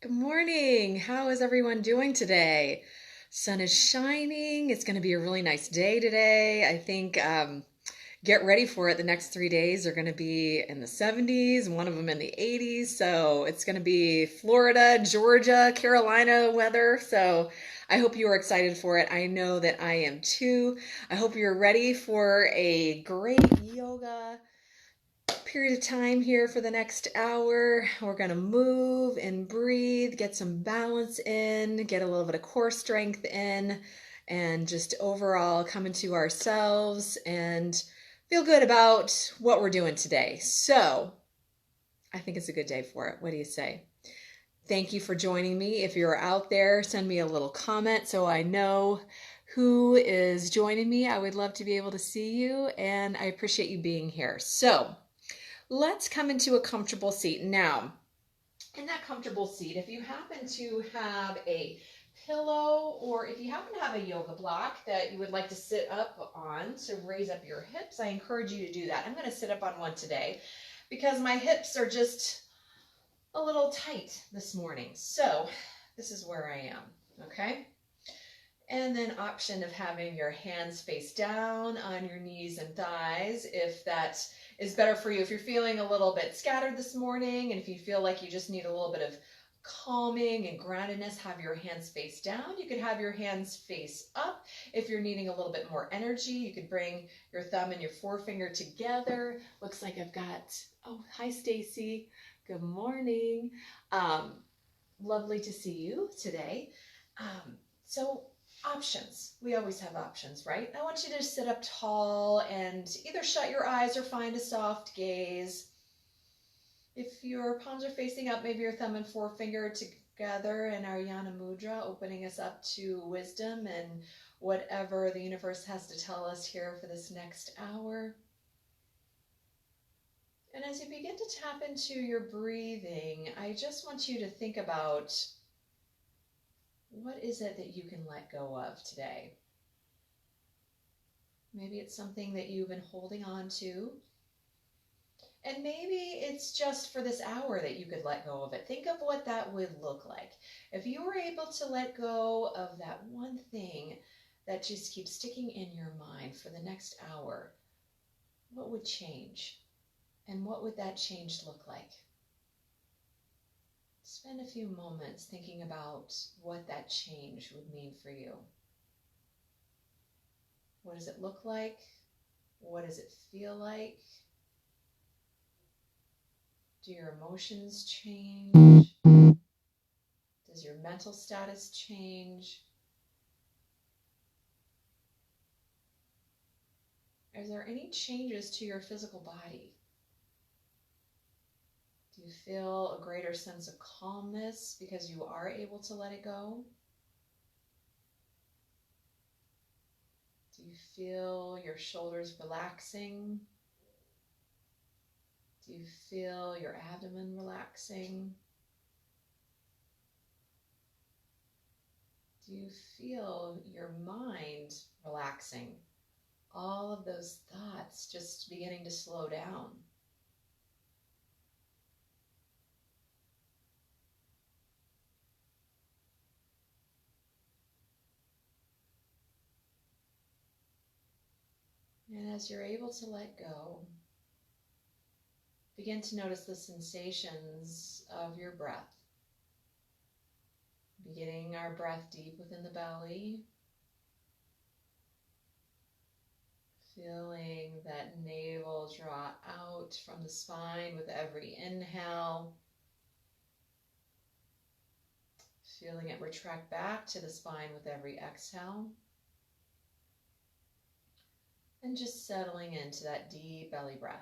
Good morning. How is everyone doing today? Sun is shining. It's going to be a really nice day today. I think get ready for it. The next 3 days are going to be in the 70s, one of them in the 80s. So it's going to be Florida, Georgia, Carolina weather. So I hope you are excited for it. I know that I am too. I hope you're ready for a great yoga period of time here for the next hour. We're going to move and breathe, get some balance in, get a little bit of core strength in, and just overall come into ourselves and feel good about what we're doing today. So, I think it's a good day for it. What do you say? Thank you for joining me. If you're out there, send me a little comment so I know who is joining me. I would love to be able to see you, and I appreciate you being here. So, let's come into a comfortable seat. Now, in that comfortable seat, if you happen to have a pillow or if you happen to have a yoga block that you would like to sit up on to raise up your hips, I encourage you to do that. I'm going to sit up on one today because my hips are just a little tight this morning. So this is where I am, okay? And then option of having your hands face down on your knees and thighs if that is better for you. If you're feeling a little bit scattered this morning and if you feel like you just need a little bit of calming and groundedness, have your hands face down. You could have your hands face up. If you're needing a little bit more energy, you could bring your thumb and your forefinger together. Looks like I've got, oh, hi Stacy. Good morning. Um, Lovely to see you today. So options. We always have options, right? I want you to sit up tall and either shut your eyes or find a soft gaze. If your palms are facing up, maybe your thumb and forefinger together in Aryana Mudra, opening us up to wisdom and whatever the universe has to tell us here for this next hour. And as you begin to tap into your breathing, I just want you to think about what is it that you can let go of today? Maybe it's something that you've been holding on to. And maybe it's just for this hour that you could let go of it. Think of what that would look like. If you were able to let go of that one thing that just keeps sticking in your mind for the next hour, what would change? And what would that change look like? Spend a few moments thinking about what that change would mean for you. What does it look like? What does it feel like? Do your emotions change? Does your mental status change? Are there any changes to your physical body? Do you feel a greater sense of calmness because you are able to let it go? Do you feel your shoulders relaxing? Do you feel your abdomen relaxing? Do you feel your mind relaxing? All of those thoughts just beginning to slow down. And as you're able to let go, begin to notice the sensations of your breath. Beginning our breath deep within the belly. Feeling that navel draw out from the spine with every inhale. Feeling it retract back to the spine with every exhale. And just settling into that deep belly breath.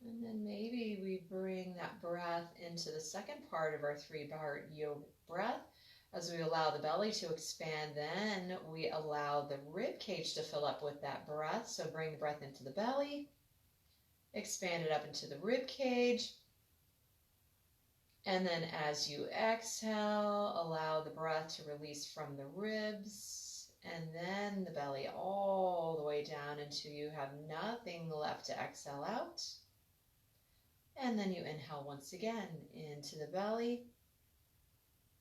And then maybe we bring that breath into the second part of our three-part yoga breath. As we allow the belly to expand, then we allow the rib cage to fill up with that breath. So bring the breath into the belly, expand it up into the rib cage, And then as you exhale, allow the breath to release from the ribs and then the belly all the way down until you have nothing left to exhale out. And then you inhale once again into the belly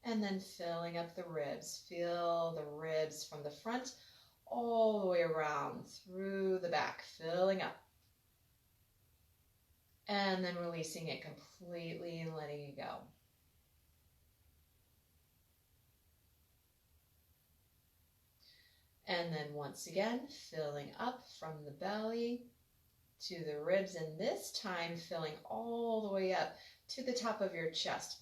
and then filling up the ribs. Feel the ribs from the front all the way around through the back, filling up. And then releasing it completely and letting it go. And then once again, filling up from the belly to the ribs, and this time filling all the way up to the top of your chest.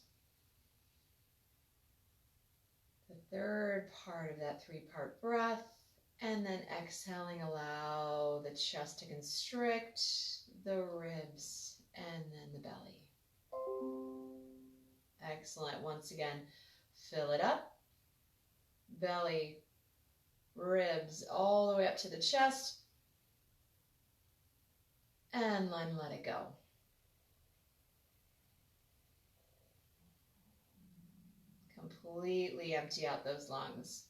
The third part of that three-part breath, and then exhaling, allow the chest to constrict, the ribs, and then the belly. Excellent. Once again, fill it up, belly, ribs, all the way up to the chest, and then let it go. Completely empty out those lungs.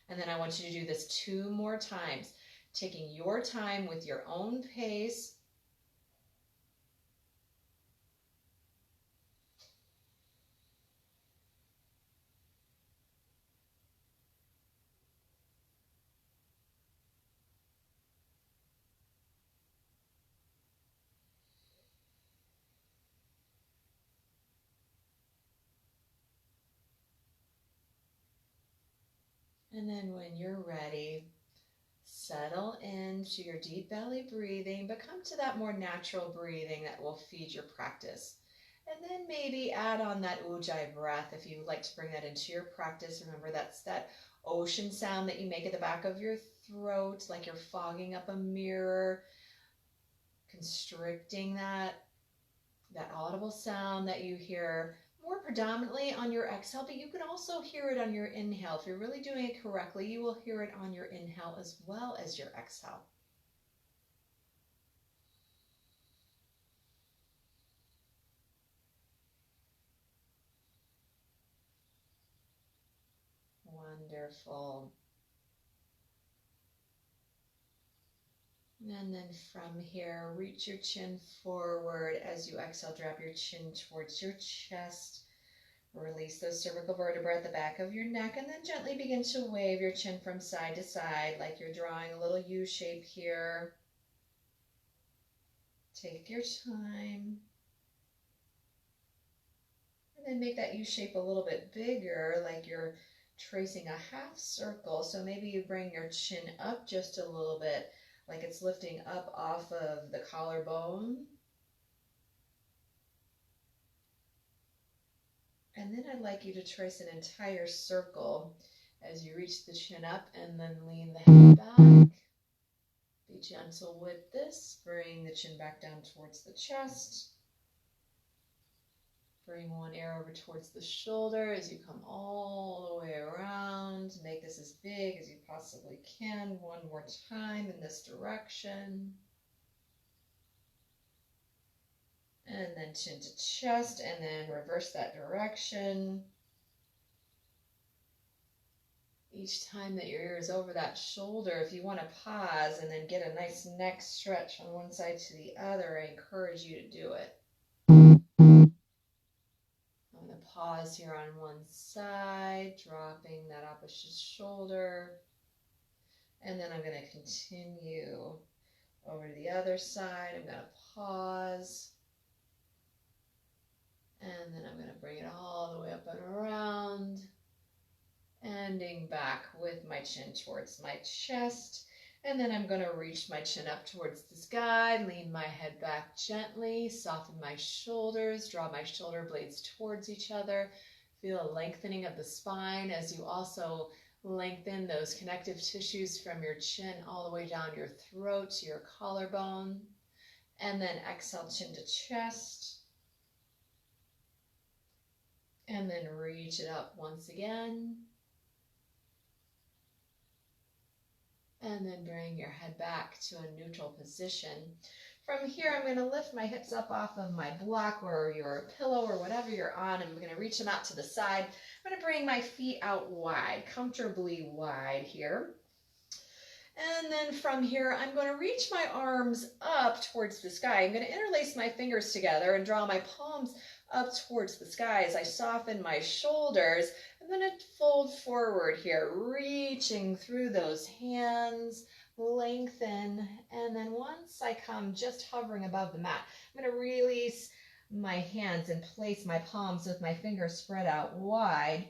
And then I want you to do this 2 more times, taking your time with your own pace. And then when you're ready, settle into your deep belly breathing, but come to that more natural breathing that will feed your practice. And then maybe add on that Ujjayi breath if you would like to bring that into your practice. Remember, that's that ocean sound that you make at the back of your throat, like you're fogging up a mirror, constricting that audible sound that you hear more predominantly on your exhale, but you can also hear it on your inhale. If you're really doing it correctly, you will hear it on your inhale as well as your exhale. Wonderful. And then from here, reach your chin forward. As you exhale, drop your chin towards your chest. Release those cervical vertebrae at the back of your neck, and then gently begin to wave your chin from side to side like you're drawing a little U shape here. Take your time. And then make that U shape a little bit bigger, like you're tracing a half circle. So maybe you bring your chin up just a little bit, like it's lifting up off of the collarbone. And then I'd like you to trace an entire circle as you reach the chin up and then lean the head back. Be gentle with this. Bring the chin back down towards the chest. Bring one ear over towards the shoulder as you come all the way around. Make this as big as you possibly can. One more time in this direction. And then chin to chest, and then reverse that direction. Each time that your ear is over that shoulder, if you want to pause and then get a nice neck stretch from one side to the other, I encourage you to do it. I'm going to pause here on one side, dropping that opposite shoulder. And then I'm going to continue over to the other side. I'm going to pause. And then I'm going to bring it all the way up and around. Ending back with my chin towards my chest. And then I'm going to reach my chin up towards the sky, lean my head back gently, soften my shoulders, draw my shoulder blades towards each other. Feel a lengthening of the spine as you also lengthen those connective tissues from your chin all the way down your throat to your collarbone. And then exhale, chin to chest. And then reach it up once again. And then bring your head back to a neutral position. From here, I'm going to lift my hips up off of my block or your pillow or whatever you're on. I'm going to reach them out to the side. I'm going to bring my feet out wide, comfortably wide here. And then from here, I'm going to reach my arms up towards the sky. I'm going to interlace my fingers together and draw my palms up towards the sky as I soften my shoulders. I'm going to fold forward here, reaching through those hands, lengthen, and then once I come just hovering above the mat, I'm going to release my hands and place my palms with my fingers spread out wide,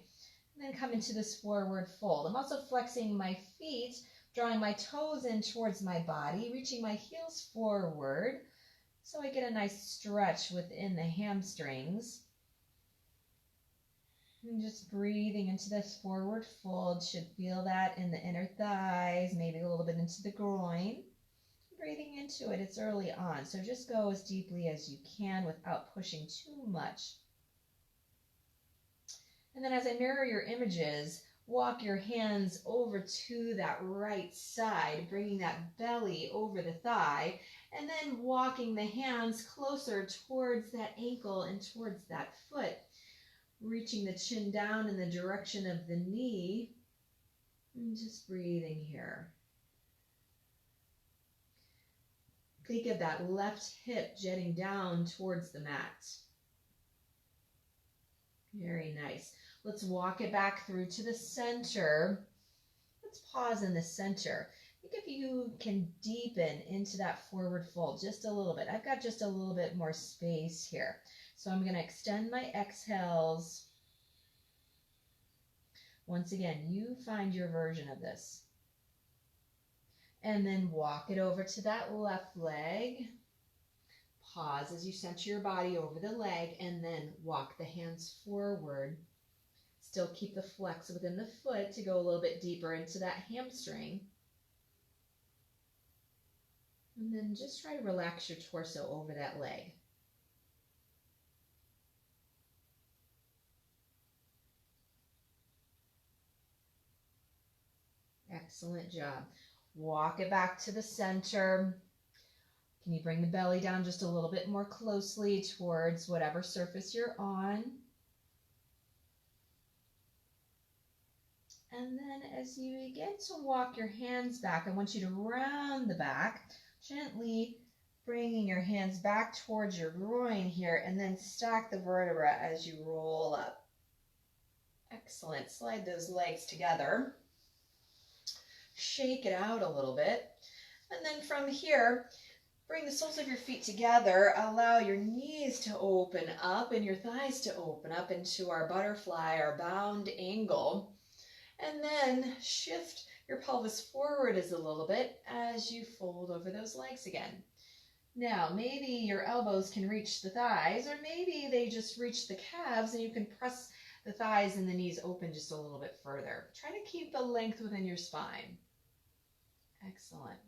and then come into this forward fold. I'm also flexing my feet, drawing my toes in towards my body, reaching my heels forward so I get a nice stretch within the hamstrings. And just breathing into this forward fold. Should feel that in the inner thighs, maybe a little bit into the groin. Breathing into it, it's early on, so just go as deeply as you can without pushing too much. And then as I mirror your images, walk your hands over to that right side, bringing that belly over the thigh, and then walking the hands closer towards that ankle and towards that foot. Reaching the chin down in the direction of the knee, and just breathing here. Think of that left hip jetting down towards the mat. Very nice. Let's walk it back through to the center. Let's pause in the center. Think if you can deepen into that forward fold just a little bit. I've got just a little bit more space here. So I'm going to extend my exhales. Once again, you find your version of this. And then walk it over to that left leg. Pause as you center your body over the leg, and then walk the hands forward. Still keep the flex within the foot to go a little bit deeper into that hamstring. And then just try to relax your torso over that leg. Excellent job. Walk it back to the center. Can you bring the belly down just a little bit more closely towards whatever surface you're on? And then as you begin to walk your hands back, I want you to round the back, gently bringing your hands back towards your groin here, and then stack the vertebra as you roll up. Excellent. Slide those legs together. Shake it out a little bit. And then from here, bring the soles of your feet together. Allow your knees to open up and your thighs to open up into our butterfly, our bound angle. And then shift your pelvis forward a little bit as you fold over those legs again. Now, maybe your elbows can reach the thighs, or maybe they just reach the calves and you can press the thighs and the knees open just a little bit further. Try to keep the length within your spine. Excellent.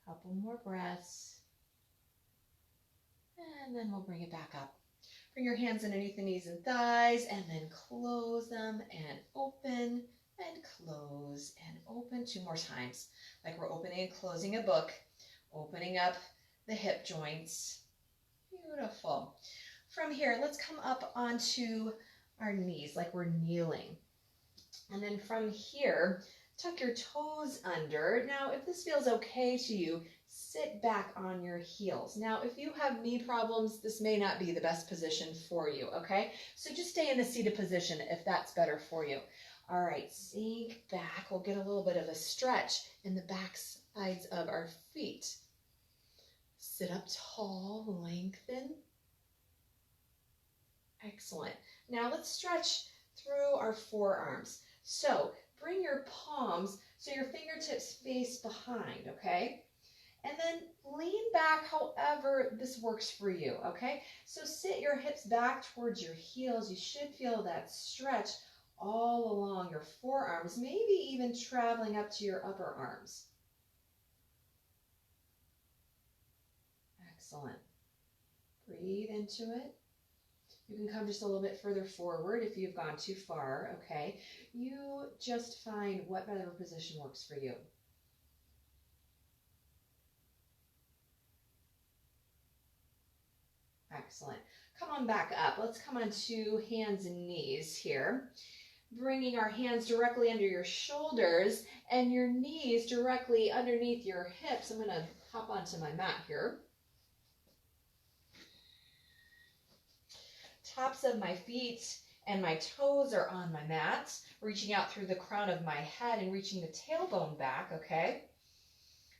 Couple more breaths. And then we'll bring it back up. Bring your hands underneath the knees and thighs, and then close them and open and close and open 2 more times. Like we're opening and closing a book, opening up the hip joints. Beautiful. From here, let's come up onto our knees like we're kneeling. And then from here, tuck your toes under. Now, if this feels okay to you, sit back on your heels. Now, if you have knee problems, this may not be the best position for you, okay? So just stay in the seated position if that's better for you. All right, sink back. We'll get a little bit of a stretch in the back sides of our feet. Sit up tall, lengthen. Excellent. Now let's stretch through our forearms. So bring your palms so your fingertips face behind, okay? And then lean back however this works for you, okay? So sit your hips back towards your heels. You should feel that stretch all along your forearms, maybe even traveling up to your upper arms. Excellent. Breathe into it. You can come just a little bit further forward if you've gone too far, okay? You just find what better position works for you. Excellent. Come on back up. Let's come on to hands and knees here. Bringing our hands directly under your shoulders and your knees directly underneath your hips. I'm going to hop onto my mat here. Tops of my feet and my toes are on my mat, reaching out through the crown of my head and reaching the tailbone back, okay?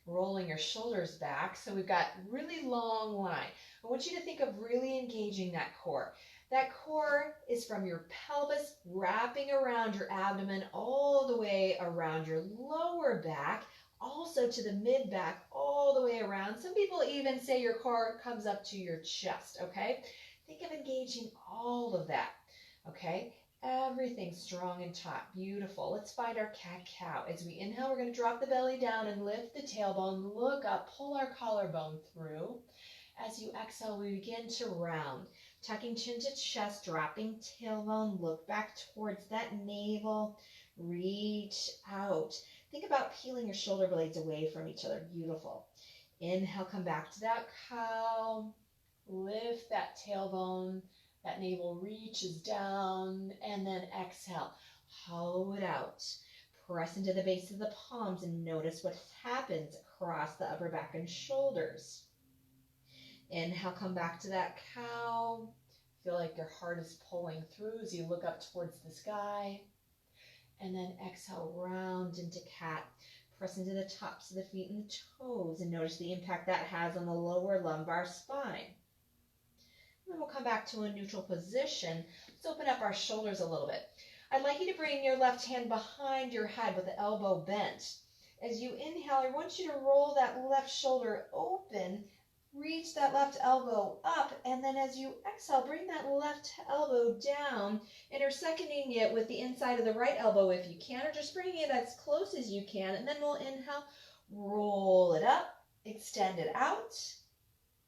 Rolling your shoulders back. So we've got really long line. I want you to think of really engaging that core. That core is from your pelvis wrapping around your abdomen all the way around your lower back, also to the mid back, all the way around. Some people even say your core comes up to your chest, okay? Think of engaging all of that, okay? Everything strong and taut. Beautiful. Let's find our cat-cow. As we inhale, we're going to drop the belly down and lift the tailbone. Look up. Pull our collarbone through. As you exhale, we begin to round. Tucking chin to chest, dropping tailbone. Look back towards that navel. Reach out. Think about peeling your shoulder blades away from each other. Beautiful. Inhale, come back to that cow. Lift that tailbone. That navel reaches down, and then exhale. Hollow it out. Press into the base of the palms and notice what happens across the upper back and shoulders. Inhale, come back to that cow. Feel like your heart is pulling through as you look up towards the sky. And then exhale, round into cat. Press into the tops of the feet and the toes and notice the impact that has on the lower lumbar spine. Then we'll come back to a neutral position. Let's open up our shoulders a little bit. I'd like you to bring your left hand behind your head with the elbow bent. As you inhale, I want you to roll that left shoulder open, reach that left elbow up, and then as you exhale, bring that left elbow down, intersecting it with the inside of the right elbow if you can, or just bringing it as close as you can, and then we'll inhale, roll it up, extend it out,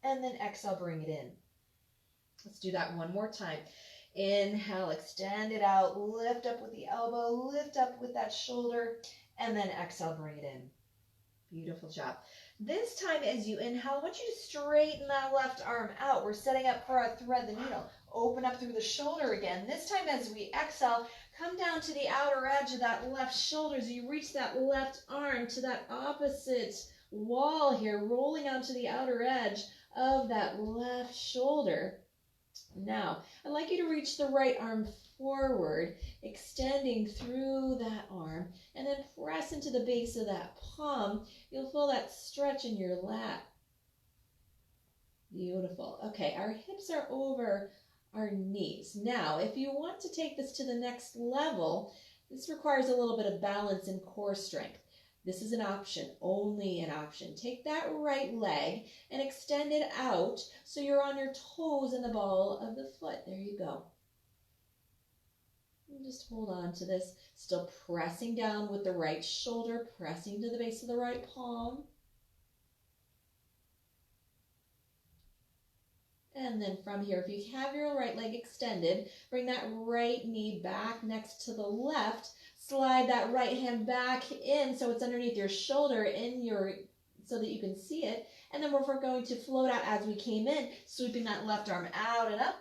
and then exhale, bring it in. Let's do that one more time. Inhale, extend it out, lift up with the elbow, lift up with that shoulder, and then exhale, bring it in. Beautiful job. This time as you inhale, I want you to straighten that left arm out. We're setting up for our thread the needle. Open up through the shoulder again. This time as we exhale, come down to the outer edge of that left shoulder as you reach that left arm to that opposite wall here, rolling onto the outer edge of that left shoulder. Now, I'd like you to reach the right arm forward, extending through that arm, and then press into the base of that palm. You'll feel that stretch in your lat. Beautiful. Okay, our hips are over our knees. Now, if you want to take this to the next level, this requires a little bit of balance and core strength. This is an option, only an option. Take that right leg and extend it out so you're on your toes in the ball of the foot. There you go. And just hold on to this. Still pressing down with the right shoulder, pressing to the base of the right palm. And then from here, if you have your right leg extended, bring that right knee back next to the left. Slide that right hand back in so it's underneath your shoulder so that you can see it. And then we're going to float out as we came in, sweeping that left arm out and up.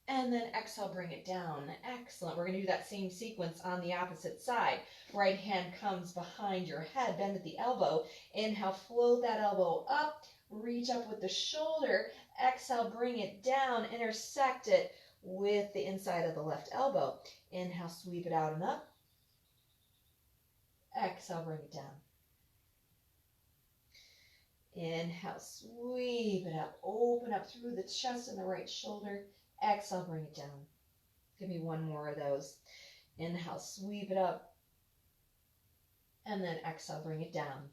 And then exhale, bring it down. Excellent. We're going to do that same sequence on the opposite side. Right hand comes behind your head, bend at the elbow. Inhale, float that elbow up. Reach up with the shoulder. Exhale, bring it down. Intersect it with the inside of the left elbow. Inhale, sweep it out and up. Exhale, bring it down. Inhale, sweep it up. Open up through the chest and the right shoulder. Exhale, bring it down. Give me one more of those. Inhale, sweep it up. And then exhale, bring it down.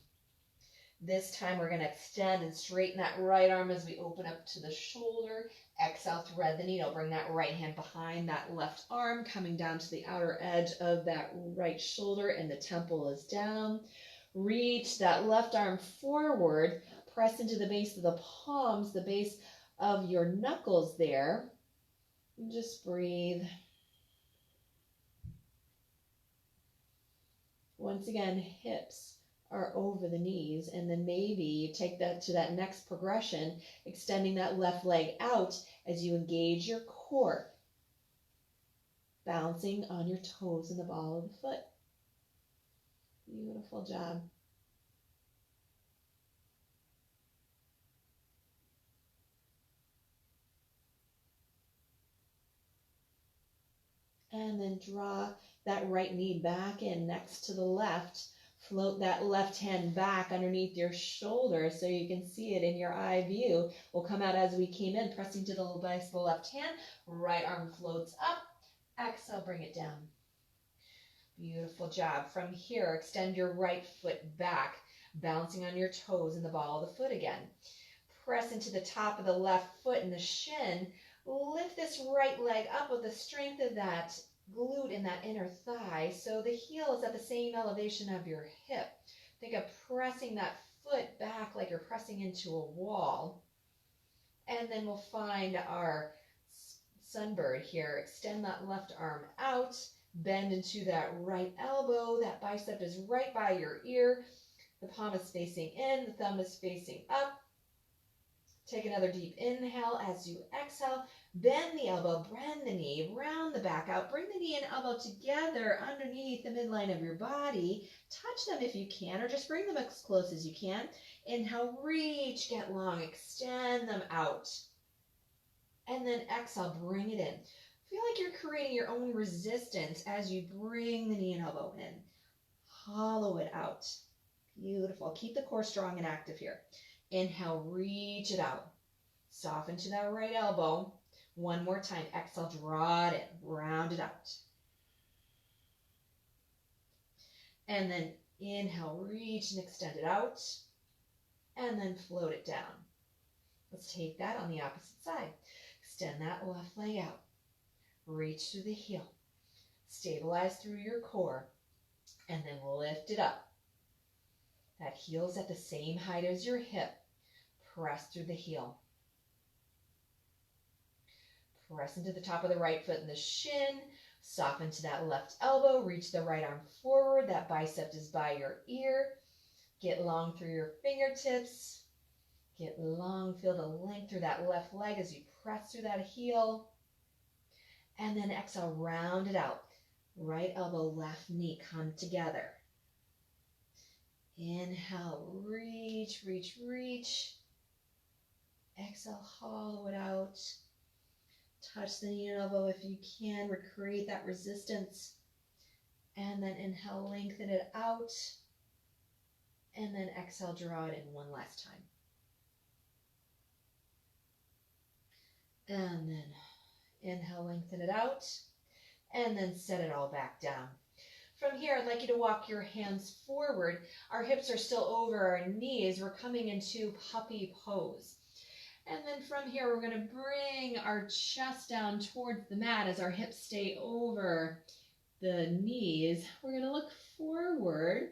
This time we're going to extend and straighten that right arm as we open up to the shoulder. Exhale, thread the needle. Bring that right hand behind that left arm, coming down to the outer edge of that right shoulder, and the temple is down. Reach that left arm forward. Press into the base of the palms, the base of your knuckles there. And just breathe. Once again, hips are over the knees, and then maybe you take that to that next progression, extending that left leg out as you engage your core, bouncing on your toes and the ball of the foot. Beautiful job. And then draw that right knee back in next to the left. Float that left hand back underneath your shoulder so you can see it in your eye view. We'll come out as we came in, pressing to the base of the left hand. Right arm floats up. Exhale, bring it down. Beautiful job. From here, extend your right foot back, bouncing on your toes and the ball of the foot again. Press into the top of the left foot and the shin. Lift this right leg up with the strength of that glute in that inner thigh so the heel is at the same elevation of your hip. Think of pressing that foot back like you're pressing into a wall. And then we'll find our sunbird here. Extend that left arm out, bend into that right elbow. That bicep is right by your ear. The palm is facing in, the thumb is facing up. Take another deep inhale as you exhale. Bend the elbow, bend the knee, round the back out. Bring the knee and elbow together underneath the midline of your body. Touch them if you can, or just bring them as close as you can. Inhale, reach, get long, extend them out. And then exhale, bring it in. Feel like you're creating your own resistance as you bring the knee and elbow in. Hollow it out. Beautiful. Keep the core strong and active here. Inhale, reach it out. Soften to that right elbow. One more time. Exhale, draw it in. Round it out. And then inhale, reach and extend it out. And then float it down. Let's take that on the opposite side. Extend that left leg out. Reach through the heel. Stabilize through your core. And then lift it up. That heel's at the same height as your hip. Press through the heel. Press into the top of the right foot and the shin. Soften to that left elbow. Reach the right arm forward. That bicep is by your ear. Get long through your fingertips. Get long. Feel the length through that left leg as you press through that heel. And then exhale, round it out. Right elbow, left knee come together. Inhale, reach, reach, reach. Exhale, hollow it out. Touch the knee and elbow if you can. Recreate that resistance. And then inhale, lengthen it out. And then exhale, draw it in one last time. And then inhale, lengthen it out. And then set it all back down. From here, I'd like you to walk your hands forward. Our hips are still over our knees. We're coming into puppy pose. And then from here, we're going to bring our chest down towards the mat as our hips stay over the knees. We're going to look forward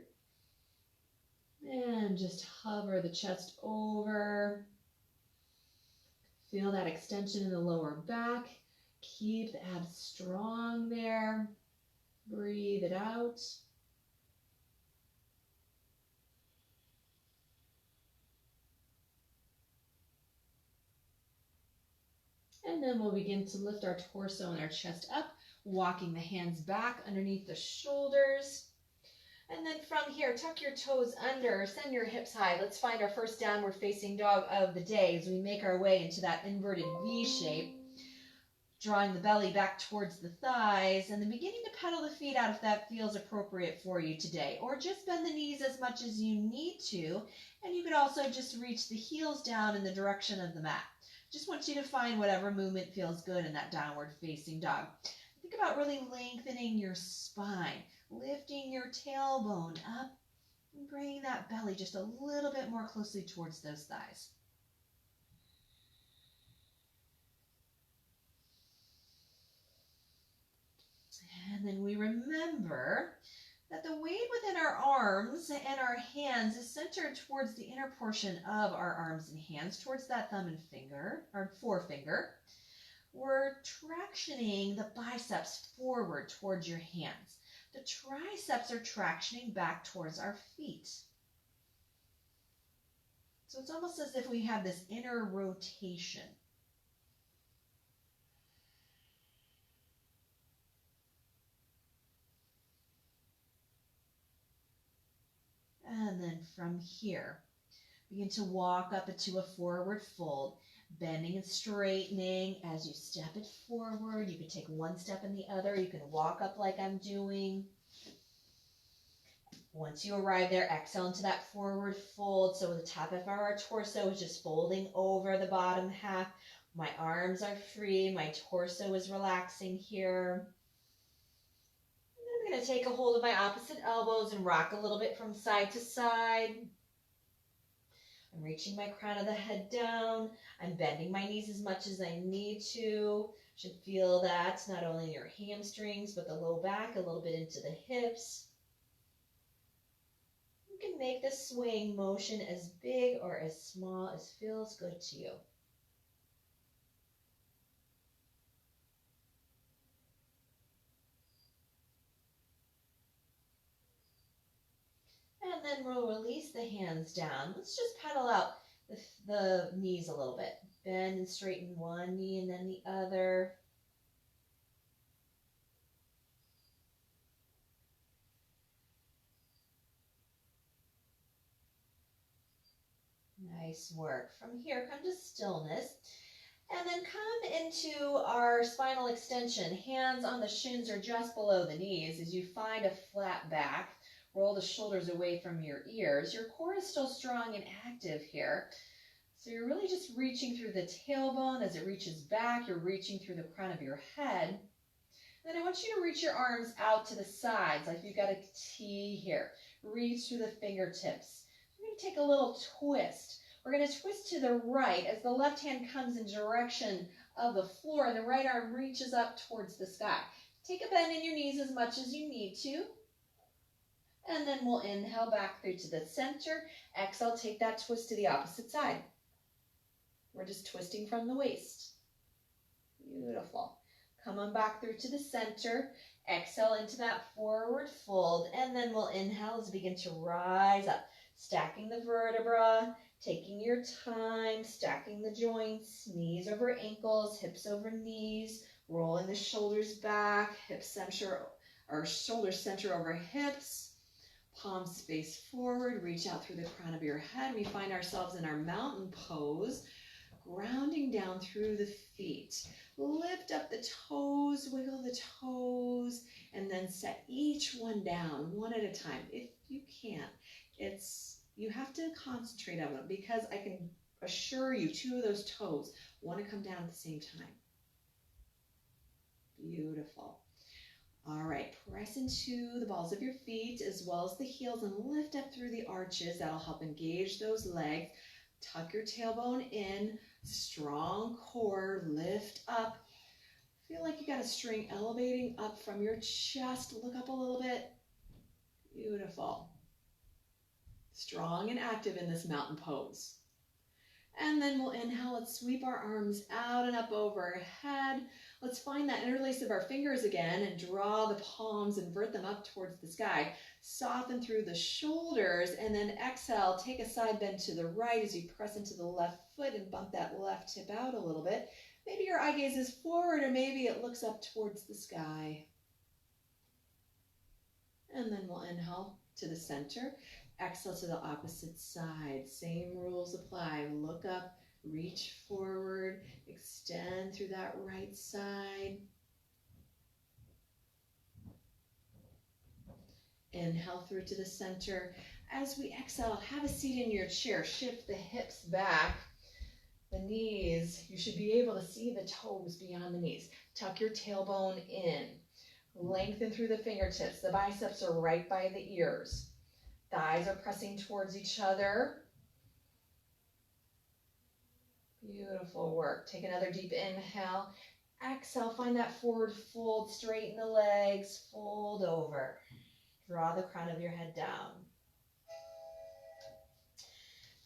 and just hover the chest over. Feel that extension in the lower back. Keep the abs strong there. Breathe it out. And then we'll begin to lift our torso and our chest up, walking the hands back underneath the shoulders. And then from here, tuck your toes under, send your hips high. Let's find our first downward facing dog of the day as we make our way into that inverted V shape. Drawing the belly back towards the thighs, and then beginning to pedal the feet out if that feels appropriate for you today. Or just bend the knees as much as you need to, and you could also just reach the heels down in the direction of the mat. Just want you to find whatever movement feels good in that downward facing dog. Think about really lengthening your spine, lifting your tailbone up, and bringing that belly just a little bit more closely towards those thighs. And then we remember that the weight within our arms and our hands is centered towards the inner portion of our arms and hands, towards that thumb and finger, or forefinger. we're tractioning the biceps forward towards your hands. The triceps are tractioning back towards our feet. So it's almost as if we have this inner rotation. And then from here, begin to walk up into a forward fold, bending and straightening as you step it forward. You can take one step and the other. You can walk up like I'm doing. Once you arrive there, exhale into that forward fold. So the top of our torso is just folding over the bottom half. My arms are free. My torso is relaxing here. And then I'm going to take a hold of my opposite elbows and rock a little bit from side to side. I'm reaching my crown of the head down. I'm bending my knees as much as I need to. Should feel that not only in your hamstrings, but the low back, a little bit into the hips. You can make the swaying motion as big or as small as feels good to you. And then we'll release the hands down. Let's just pedal out the knees a little bit. Bend and straighten one knee and then the other. Nice work. From here, come to stillness. And then come into our spinal extension. Hands on the shins or just below the knees as you find a flat back. Roll the shoulders away from your ears. Your core is still strong and active here. So you're really just reaching through the tailbone as it reaches back. You're reaching through the crown of your head. Then I want you to reach your arms out to the sides like you've got a T here. Reach through the fingertips. We're going to take a little twist. We're going to twist to the right as the left hand comes in direction of the floor and the right arm reaches up towards the sky. Take a bend in your knees as much as you need to. And then we'll inhale back through to the center. Exhale, take that twist to the opposite side. We're just twisting from the waist. Beautiful. Come on back through to the center. Exhale into that forward fold. And then we'll inhale as we begin to rise up. Stacking the vertebra, taking your time, stacking the joints, knees over ankles, hips over knees, rolling the shoulders back, hips center, or shoulders center over hips. Palms face forward, reach out through the crown of your head. We find ourselves in our mountain pose, grounding down through the feet. Lift up the toes, wiggle the toes, and then set each one down one at a time. If you can, you have to concentrate on them because I can assure you 2 of those toes want to come down at the same time. Beautiful. All right, press into the balls of your feet as well as the heels and lift up through the arches. That'll help engage those legs. Tuck your tailbone in, strong core, lift up. Feel like you got a string elevating up from your chest. Look up a little bit. Beautiful. Strong and active in this mountain pose. And then we'll inhale, let's sweep our arms out and up overhead. Let's find that interlace of our fingers again and draw the palms, invert them up towards the sky. Soften through the shoulders and then exhale, take a side bend to the right as you press into the left foot and bump that left hip out a little bit. Maybe your eye gaze is forward or maybe it looks up towards the sky. And then we'll inhale to the center. Exhale to the opposite side. Same rules apply. Look up, reach forward, extend through that right side. Inhale through to the center. As we exhale, have a seat in your chair. Shift the hips back. The knees, you should be able to see the toes beyond the knees. Tuck your tailbone in. Lengthen through the fingertips. The biceps are right by the ears. Thighs are pressing towards each other. Beautiful work. Take another deep inhale. Exhale, find that forward fold. Straighten the legs. Fold over. Draw the crown of your head down.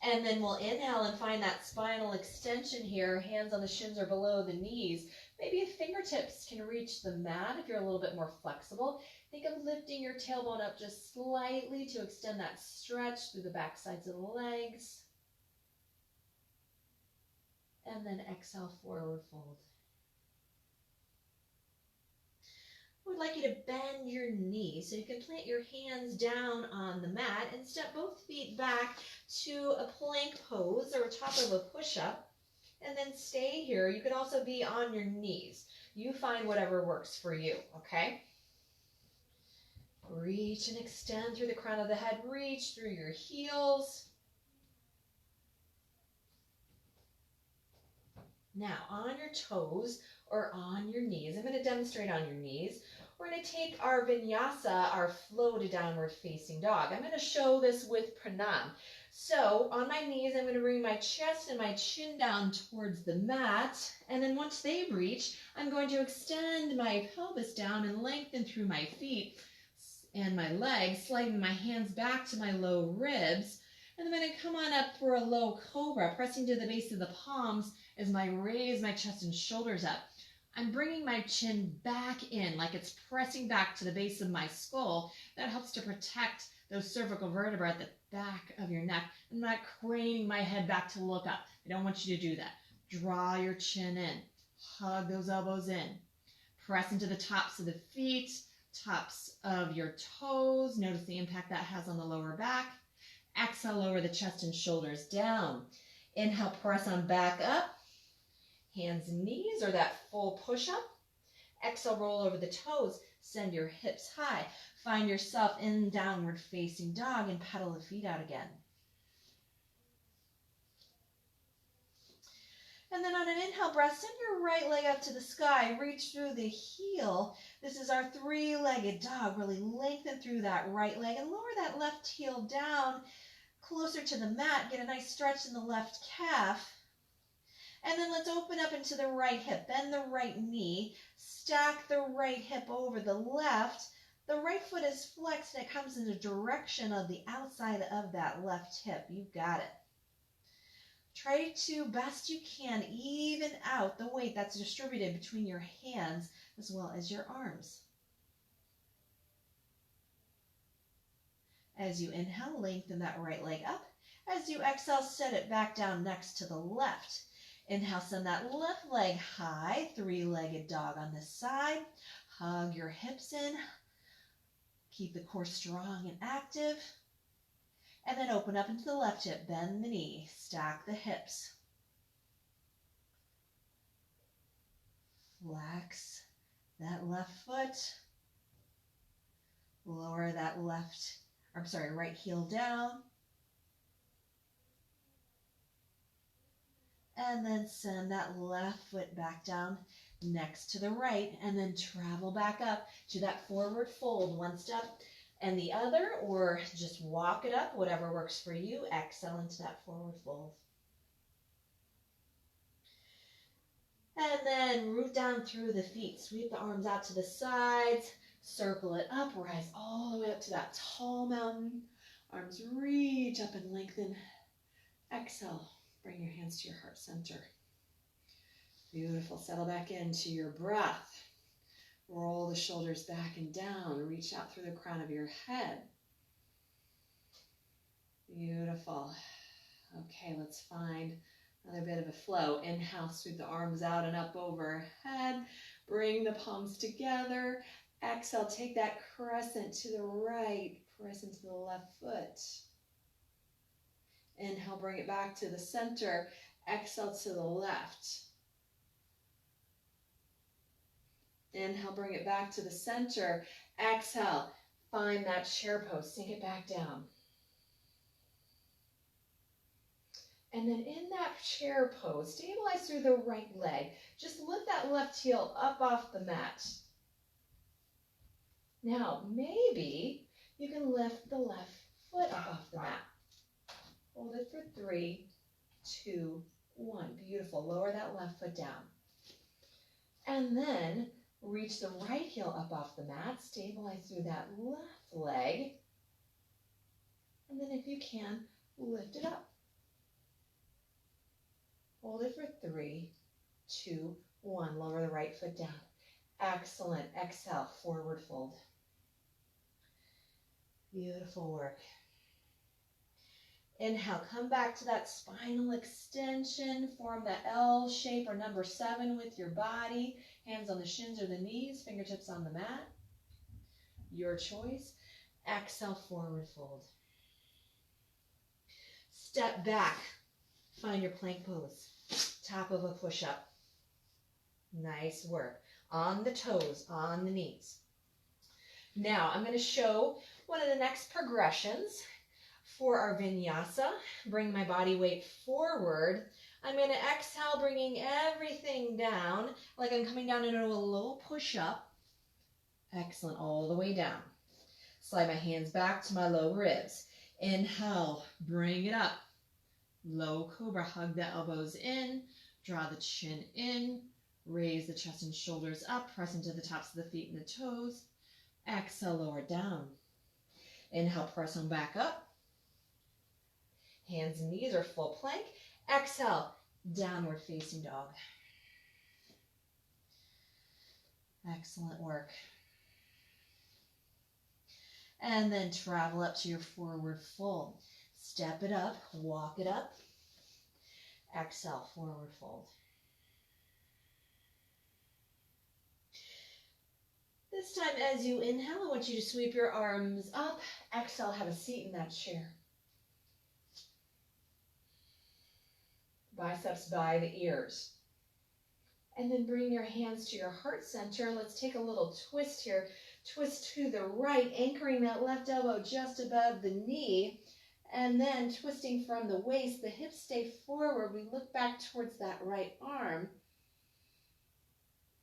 And then we'll inhale and find that spinal extension here. Hands on the shins or below the knees. Maybe if fingertips can reach the mat, if you're a little bit more flexible, think of lifting your tailbone up just slightly to extend that stretch through the back sides of the legs. And then exhale, forward fold. I would like you to bend your knees so you can plant your hands down on the mat and step both feet back to a plank pose or top of a push-up, and then stay here. You can also be on your knees. You find whatever works for you, okay? Reach and extend through the crown of the head. Reach through your heels. Now, on your toes or on your knees, I'm going to demonstrate on your knees. We're going to take our vinyasa, our flow to downward facing dog. I'm going to show this with pranam. So on my knees, I'm going to bring my chest and my chin down towards the mat. And then once they've reached, I'm going to extend my pelvis down and lengthen through my feet and my legs, sliding my hands back to my low ribs. And I'm going to come on up for a low cobra, pressing to the base of the palms as I raise my chest and shoulders up. I'm bringing my chin back in like it's pressing back to the base of my skull. That helps to protect those cervical vertebrae at the back of your neck. I'm not craning my head back to look up. I don't want you to do that. Draw your chin in. Hug those elbows in. Press into the tops of the feet, tops of your toes. Notice the impact that has on the lower back. Exhale, lower the chest and shoulders down. Inhale, press on back up. Hands and knees or that full push-up. Exhale, roll over the toes. Send your hips high. Find yourself in downward facing dog and pedal the feet out again. And then on an inhale breath, send your right leg up to the sky. Reach through the heel. This is our three-legged dog. Really lengthen through that right leg and lower that left heel down closer to the mat. Get a nice stretch in the left calf. And then let's open up into the right hip. Bend the right knee. Stack the right hip over the left. The right foot is flexed and it comes in the direction of the outside of that left hip. You got it. Try to, best you can, even out the weight that's distributed between your hands as well as your arms. As you inhale, lengthen that right leg up. As you exhale, set it back down next to the left. Inhale, send that left leg high, three-legged dog on this side. Hug your hips in. Keep the core strong and active. And then open up into the left hip. Bend the knee. Stack the hips. Flex that left foot. Lower that right heel down. And then send that left foot back down next to the right, and then travel back up to that forward fold, one step and the other, or just walk it up, whatever works for you. Exhale into that forward fold. And then root down through the feet. Sweep the arms out to the sides, circle it up, rise all the way up to that tall mountain. Arms reach up and lengthen. Exhale, bring your hands to your heart center. Beautiful. Settle back into your breath. Roll the shoulders back and down. Reach out through the crown of your head. Beautiful. Okay, let's find another bit of a flow. Inhale, sweep the arms out and up overhead. Bring the palms together. Exhale, take that crescent to the right. Press into the left foot. Inhale, bring it back to the center. Exhale to the left. Inhale, bring it back to the center. Exhale, find that chair pose. Sink it back down. And then in that chair pose, stabilize through the right leg. Just lift that left heel up off the mat. Now, maybe you can lift the left foot up off the mat. Hold it for 3, 2, 1. Beautiful. Lower that left foot down. And then reach the right heel up off the mat. Stabilize through that left leg. And then if you can, lift it up. Hold it for 3, 2, 1, lower the right foot down. Excellent. Exhale, forward fold. Beautiful work. Inhale, come back to that spinal extension. Form that L shape or number 7 with your body. Hands on the shins or the knees, fingertips on the mat. Your choice. Exhale, forward fold. Step back. Find your plank pose. Top of a push-up. Nice work. On the toes, on the knees. Now, I'm going to show one of the next progressions for our vinyasa. Bring my body weight forward. I'm going to exhale, bringing everything down, like I'm coming down into a low push-up. Excellent, all the way down. Slide my hands back to my low ribs. Inhale, bring it up. Low cobra, hug the elbows in, draw the chin in, raise the chest and shoulders up, press into the tops of the feet and the toes. Exhale, lower down. Inhale, press on back up. Hands and knees are full plank. Exhale, downward facing dog. Excellent work. And then travel up to your forward fold. Step it up, walk it up. Exhale, forward fold. This time as you inhale, I want you to sweep your arms up. Exhale, have a seat in that chair. Biceps by the ears. And then bring your hands to your heart center. Let's take a little twist here. Twist to the right, anchoring that left elbow just above the knee. And then twisting from the waist, the hips stay forward. We look back towards that right arm.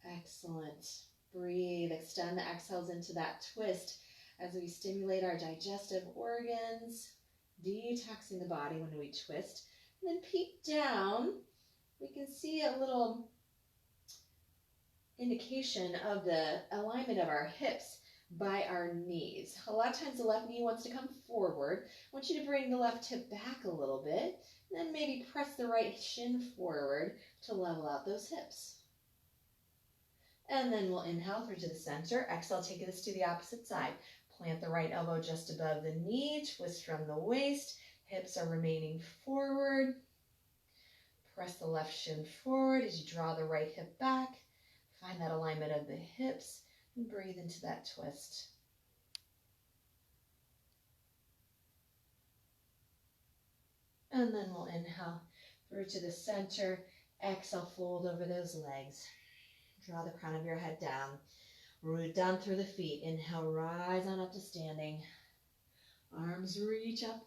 Excellent. Breathe, extend the exhales into that twist as we stimulate our digestive organs, detoxing the body when we twist. And then peek down. We can see a little indication of the alignment of our hips by our knees. A lot of times the left knee wants to come forward. I want you to bring the left hip back a little bit, and then maybe press the right shin forward to level out those hips. And then we'll inhale through to the center. Exhale, take this to the opposite side. Plant the right elbow just above the knee, twist from the waist. Hips are remaining forward. Press the left shin forward as you draw the right hip back. Find that alignment of the hips and breathe into that twist. And then we'll inhale through to the center. Exhale, fold over those legs. Draw the crown of your head down. Root down through the feet. Inhale, rise on up to standing. Arms reach up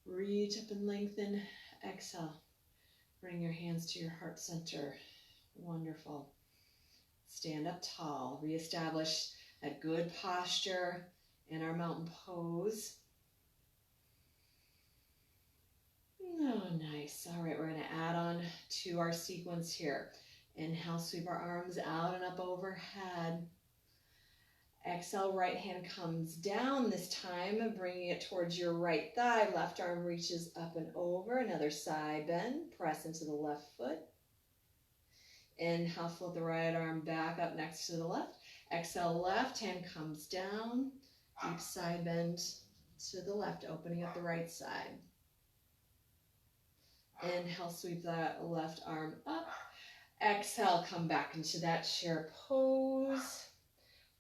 and lengthen. Exhale, bring your hands to your heart center. Wonderful. Stand up tall. Reestablish that good posture in our mountain pose. Oh, nice. All right, we're going to add on to our sequence here. Inhale, sweep our arms out and up overhead. Exhale, right hand comes down this time, bringing it towards your right thigh. Left arm reaches up and over. Another side bend. Press into the left foot. Inhale, float the right arm back up next to the left. Exhale, left hand comes down. Deep side bend to the left, opening up the right side. Inhale, sweep that left arm up. Exhale, come back into that chair pose.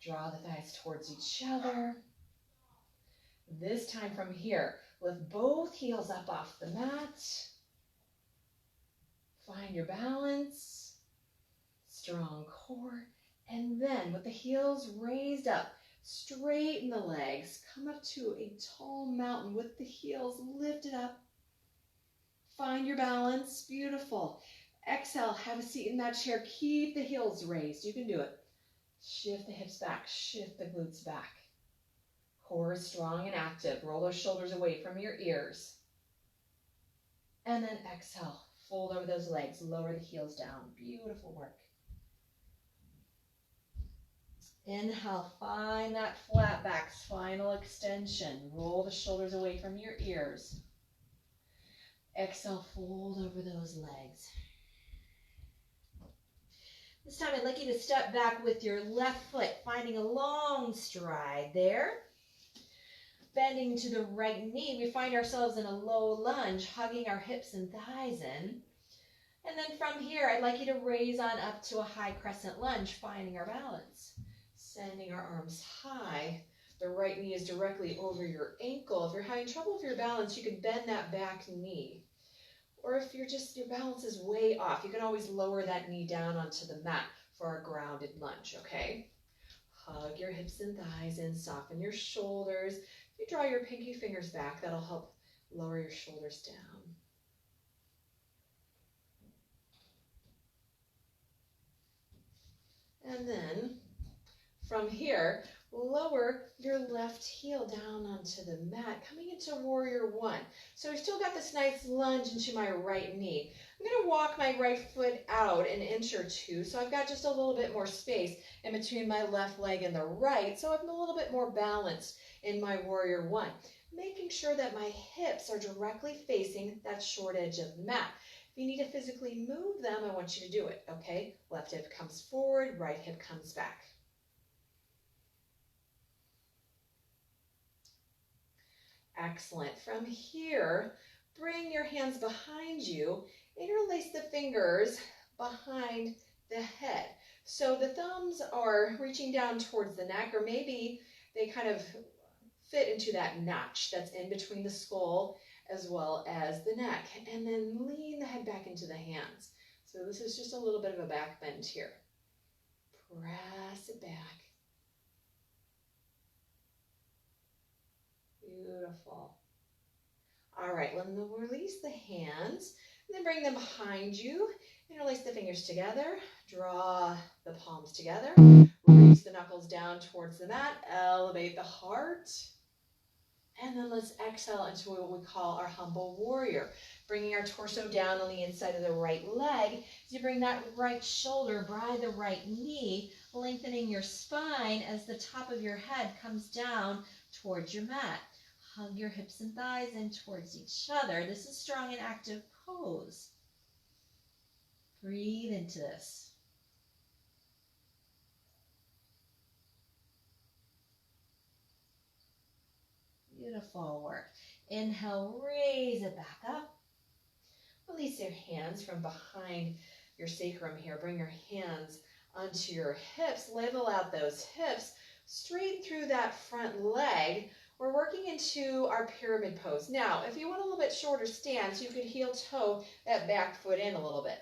Draw the thighs towards each other. This time from here, lift both heels up off the mat. Find your balance. Strong core. And then with the heels raised up, straighten the legs. Come up to a tall mountain with the heels lifted up. Find your balance. Beautiful. Exhale, have a seat in that chair. Keep the heels raised. You can do it. Shift the hips back. Shift the glutes back. Core is strong and active. Roll those shoulders away from your ears. And then exhale. Fold over those legs. Lower the heels down. Beautiful work. Inhale. Find that flat back. Spinal extension. Roll the shoulders away from your ears. Exhale. Fold over those legs. This time I'd like you to step back with your left foot, finding a long stride there. Bending to the right knee, we find ourselves in a low lunge, hugging our hips and thighs in. And then from here, I'd like you to raise on up to a high crescent lunge, finding our balance. Sending our arms high. The right knee is directly over your ankle. If you're having trouble with your balance, you can bend that back knee. Or if your balance is way off, you can always lower that knee down onto the mat for a grounded lunge, okay? Hug your hips and thighs in, soften your shoulders. If you draw your pinky fingers back, that'll help lower your shoulders down. And then from here, lower your left heel down onto the mat, coming into Warrior One. So we've still got this nice lunge into my right knee. I'm going to walk my right foot out an inch or two, so I've got just a little bit more space in between my left leg and the right, so I'm a little bit more balanced in my Warrior One, making sure that my hips are directly facing that short edge of the mat. If you need to physically move them, I want you to do it, okay? Left hip comes forward, right hip comes back. Excellent. From here, bring your hands behind you, interlace the fingers behind the head. So the thumbs are reaching down towards the neck, or maybe they kind of fit into that notch that's in between the skull as well as the neck. And then lean the head back into the hands. So this is just a little bit of a back bend here. Press it back. Beautiful. All right, then we'll release the hands, and then bring them behind you. Interlace the fingers together, draw the palms together, reach the knuckles down towards the mat, elevate the heart, and then let's exhale into what we call our humble warrior. Bringing our torso down on the inside of the right leg. As you bring that right shoulder by the right knee, lengthening your spine as the top of your head comes down towards your mat. Hug your hips and thighs in towards each other. This is strong and active pose. Breathe into this. Beautiful work. Inhale, raise it back up. Release your hands from behind your sacrum here. Bring your hands onto your hips. Level out those hips. Straight through that front leg. We're working into our pyramid pose. Now, if you want a little bit shorter stance, you could heel toe that back foot in a little bit.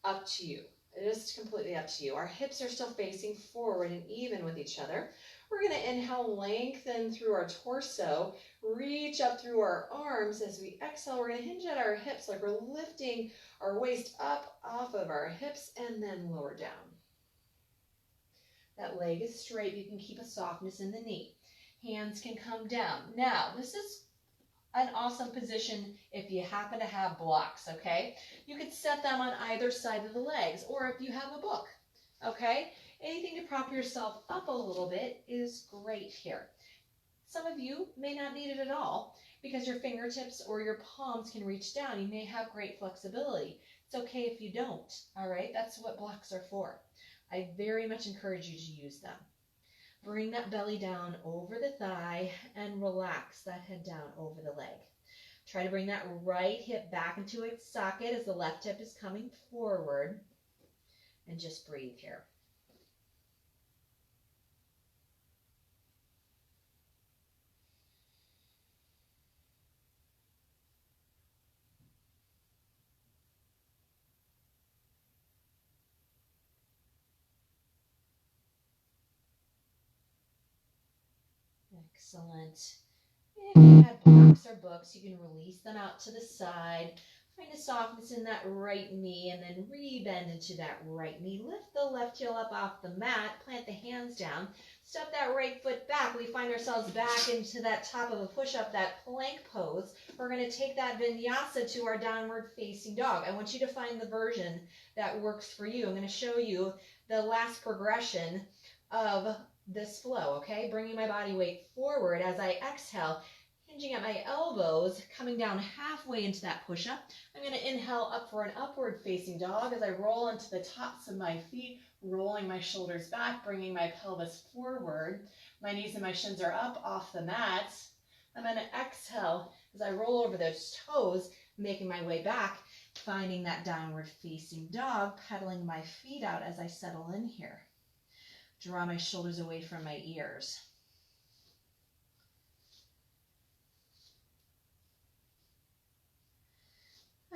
Up to you. It is completely up to you. Our hips are still facing forward and even with each other. We're going to inhale, lengthen through our torso, reach up through our arms. As we exhale, we're going to hinge at our hips like we're lifting our waist up off of our hips and then lower down. That leg is straight. You can keep a softness in the knee. Hands can come down. Now, this is an awesome position if you happen to have blocks, okay? You could set them on either side of the legs, or if you have a book, okay? Anything to prop yourself up a little bit is great here. Some of you may not need it at all because your fingertips or your palms can reach down. You may have great flexibility. It's okay if you don't, all right? That's what blocks are for. I very much encourage you to use them. Bring that belly down over the thigh and relax that head down over the leg. Try to bring that right hip back into its socket as the left hip is coming forward. And just breathe here. Excellent. If you had blocks or books, you can release them out to the side. Find a softness in that right knee and then re-bend into that right knee. Lift the left heel up off the mat. Plant the hands down. Step that right foot back. We find ourselves back into that top of a push-up, that plank pose. We're going to take that vinyasa to our downward facing dog. I want you to find the version that works for you. I'm going to show you the last progression of this flow, okay? Bringing my body weight forward as I exhale, hinging at my elbows, coming down halfway into that push-up. I'm going to inhale up for an upward facing dog as I roll into the tops of my feet, rolling my shoulders back, bringing my pelvis forward. My knees and my shins are up off the mat. I'm going to exhale as I roll over those toes, making my way back, finding that downward facing dog, pedaling my feet out as I settle in here. Draw my shoulders away from my ears.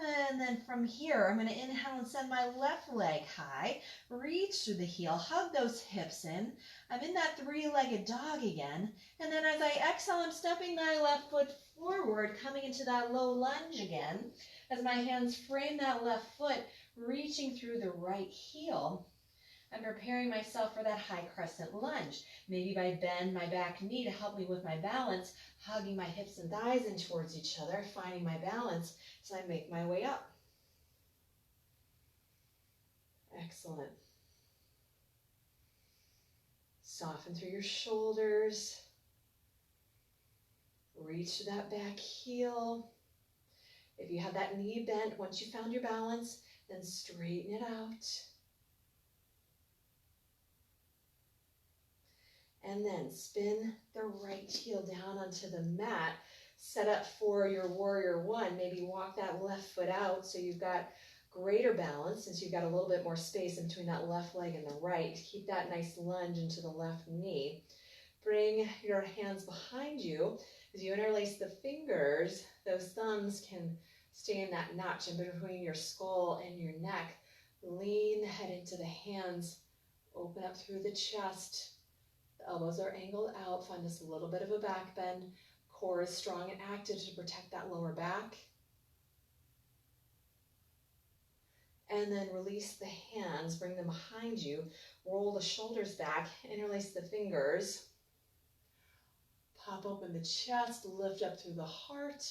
And then from here, I'm going to inhale and send my left leg high, reach through the heel, hug those hips in. I'm in that three-legged dog again. And then as I exhale, I'm stepping my left foot forward, coming into that low lunge again. As my hands frame that left foot, reaching through the right heel. I'm preparing myself for that high crescent lunge. Maybe I bend my back knee to help me with my balance, hugging my hips and thighs in towards each other, finding my balance as I make my way up. Excellent. Soften through your shoulders. Reach to that back heel. If you have that knee bent, once you found your balance, then straighten it out. And then spin the right heel down onto the mat. Set up for your warrior one. Maybe walk that left foot out so you've got greater balance, since you've got a little bit more space in between that left leg and the right. Keep that nice lunge into the left knee. Bring your hands behind you. As you interlace the fingers, those thumbs can stay in that notch in between your skull and your neck. Lean the head into the hands. Open up through the chest. The elbows are angled out. Find just a little bit of a back bend. Core is strong and active to protect that lower back. And then release the hands. Bring them behind you. Roll the shoulders back. Interlace the fingers. Pop open the chest. Lift up through the heart.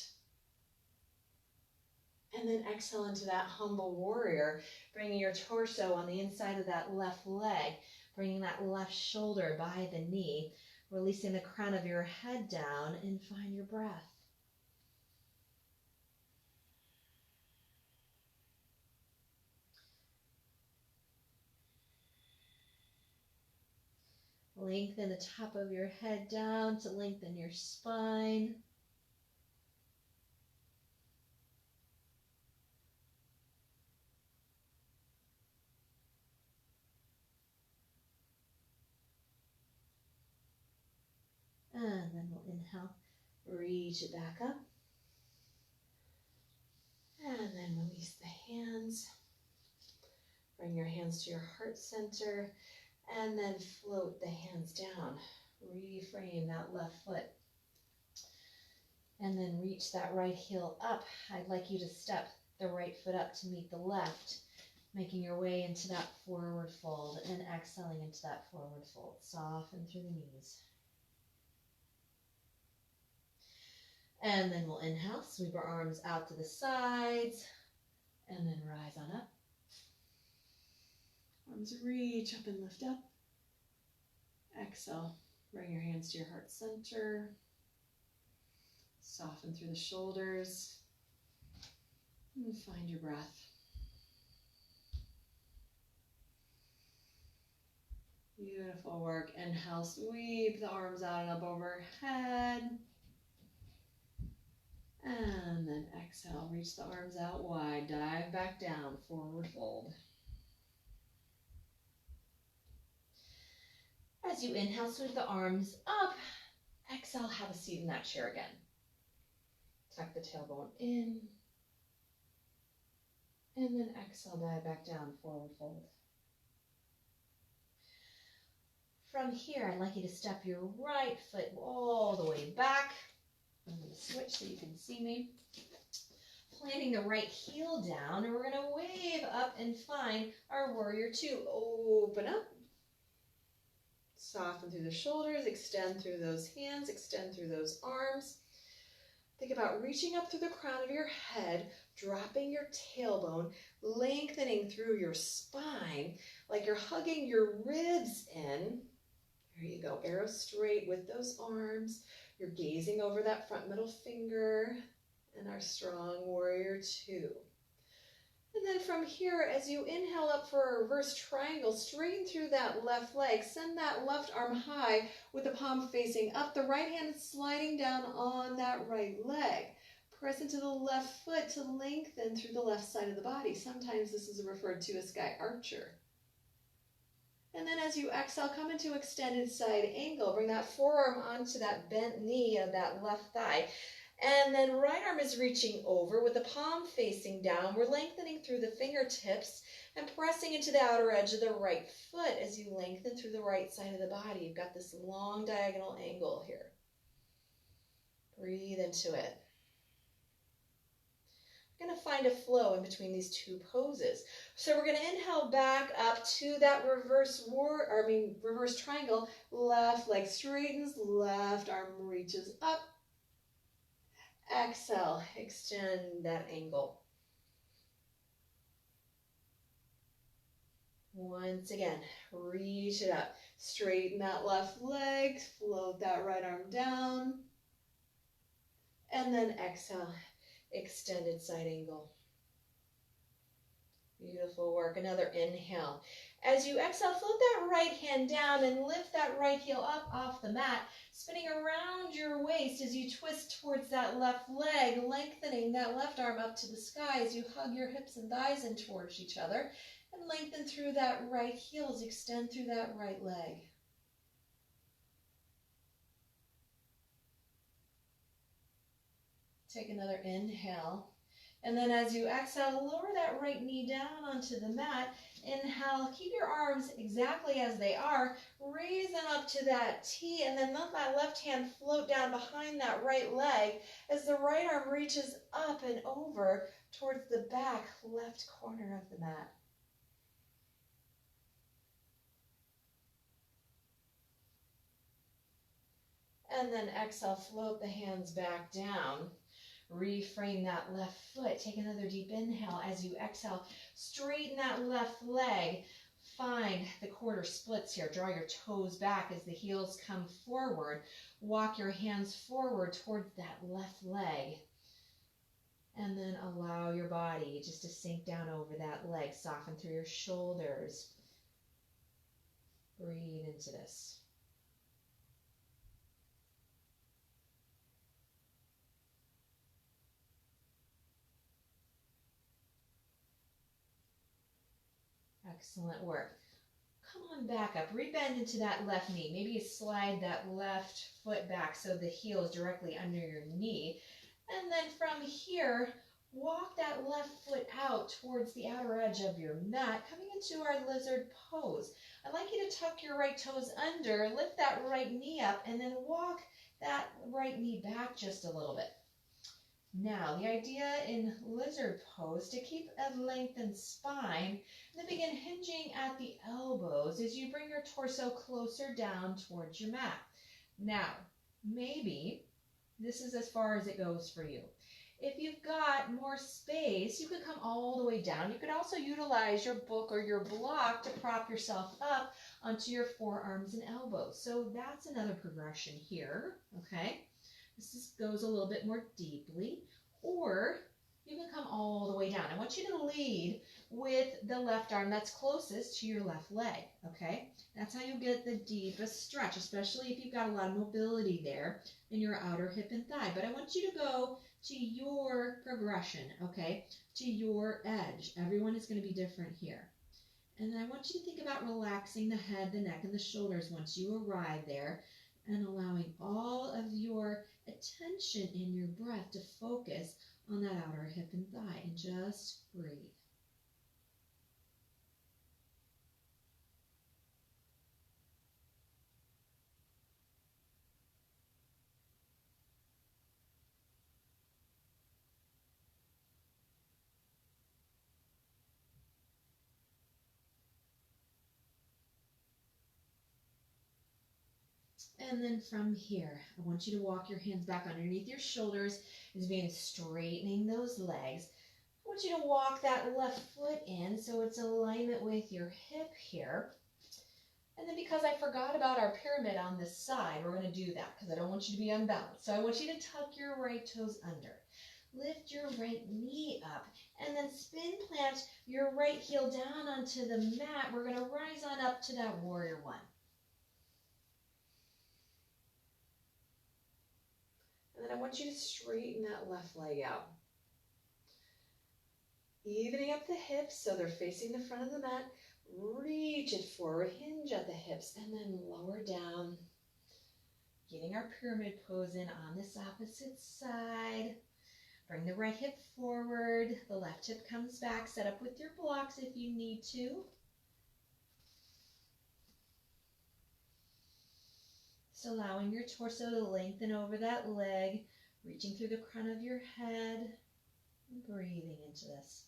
And then exhale into that humble warrior. Bringing your torso on the inside of that left leg. Bringing that left shoulder by the knee, releasing the crown of your head down, and find your breath. Lengthen the top of your head down to lengthen your spine. And then we'll inhale, reach it back up. And then release the hands. Bring your hands to your heart center. And then float the hands down. Reframe that left foot. And then reach that right heel up. I'd like you to step the right foot up to meet the left, making your way into that forward fold and exhaling into that forward fold. Soften through the knees. And then we'll inhale, sweep our arms out to the sides, and then rise on up. Arms reach up and lift up. Exhale, bring your hands to your heart center. Soften through the shoulders. And find your breath. Beautiful work. Inhale, sweep the arms out and up overhead. And then exhale, reach the arms out wide, dive back down, forward fold. As you inhale, sweep the arms up. Exhale, have a seat in that chair again. Tuck the tailbone in. And then exhale, dive back down, forward fold. From here, I'd like you to step your right foot all the way back. I'm going to switch so you can see me. Planting the right heel down, and we're going to wave up and find our warrior two. Open up. Soften through the shoulders, extend through those hands, extend through those arms. Think about reaching up through the crown of your head, dropping your tailbone, lengthening through your spine, like you're hugging your ribs in. There you go, arrow straight with those arms. You're gazing over that front middle finger and our strong warrior two. And then from here, as you inhale up for a reverse triangle, straighten through that left leg. Send that left arm high with the palm facing up. The right hand is sliding down on that right leg. Press into the left foot to lengthen through the left side of the body. Sometimes this is referred to as sky archer. And then as you exhale, come into extended side angle. Bring that forearm onto that bent knee of that left thigh. And then right arm is reaching over with the palm facing down. We're lengthening through the fingertips and pressing into the outer edge of the right foot as you lengthen through the right side of the body. You've got this long diagonal angle here. Breathe into it. We're going to find a flow in between these two poses. So we're going to inhale back up to that reverse triangle. Left leg straightens, left arm reaches up. Exhale, extend that angle. Once again, reach it up. Straighten that left leg, float that right arm down. And then exhale, extended side angle. Beautiful work. Another inhale. As you exhale, float that right hand down and lift that right heel up off the mat, spinning around your waist as you twist towards that left leg, lengthening that left arm up to the sky as you hug your hips and thighs in towards each other, and lengthen through that right heel as you extend through that right leg. Take another inhale. And then as you exhale, lower that right knee down onto the mat. Inhale, keep your arms exactly as they are. Raise them up to that T, and then let that left hand float down behind that right leg as the right arm reaches up and over towards the back left corner of the mat. And then exhale, float the hands back down. Reframe that left foot. Take another deep inhale as you exhale. Straighten that left leg. Find the quarter splits here. Draw your toes back as the heels come forward. Walk your hands forward towards that left leg. And then allow your body just to sink down over that leg. Soften through your shoulders. Breathe into this. Excellent work. Come on back up. Rebend into that left knee. Maybe you slide that left foot back so the heel is directly under your knee. And then from here, walk that left foot out towards the outer edge of your mat, coming into our lizard pose. I'd like you to tuck your right toes under, lift that right knee up, and then walk that right knee back just a little bit. Now, the idea in lizard pose to keep a lengthened spine, and then begin hinging at the elbows as you bring your torso closer down towards your mat. Now, maybe this is as far as it goes for you. If you've got more space, you could come all the way down. You could also utilize your book or your block to prop yourself up onto your forearms and elbows. So that's another progression here, okay? This goes a little bit more deeply, or you can come all the way down. I want you to lead with the left arm that's closest to your left leg, okay? That's how you get the deepest stretch, especially if you've got a lot of mobility there in your outer hip and thigh. But I want you to go to your progression, okay? To your edge. Everyone is going to be different here. And then I want you to think about relaxing the head, the neck, and the shoulders once you arrive there, and allowing all of your attention in your breath to focus on that outer hip and thigh, and just breathe. And then from here, I want you to walk your hands back underneath your shoulders as being straightening those legs. I want you to walk that left foot in so it's in alignment with your hip here. And then because I forgot about our pyramid on this side, we're going to do that because I don't want you to be unbalanced. So I want you to tuck your right toes under. Lift your right knee up and then spin plant your right heel down onto the mat. We're going to rise on up to that warrior one. And then I want you to straighten that left leg out. Evening up the hips so they're facing the front of the mat. Reach it forward, hinge at the hips, and then lower down. Getting our pyramid pose in on this opposite side. Bring the right hip forward. The left hip comes back. Set up with your blocks if you need to. So allowing your torso to lengthen over that leg. Reaching through the crown of your head. Breathing into this.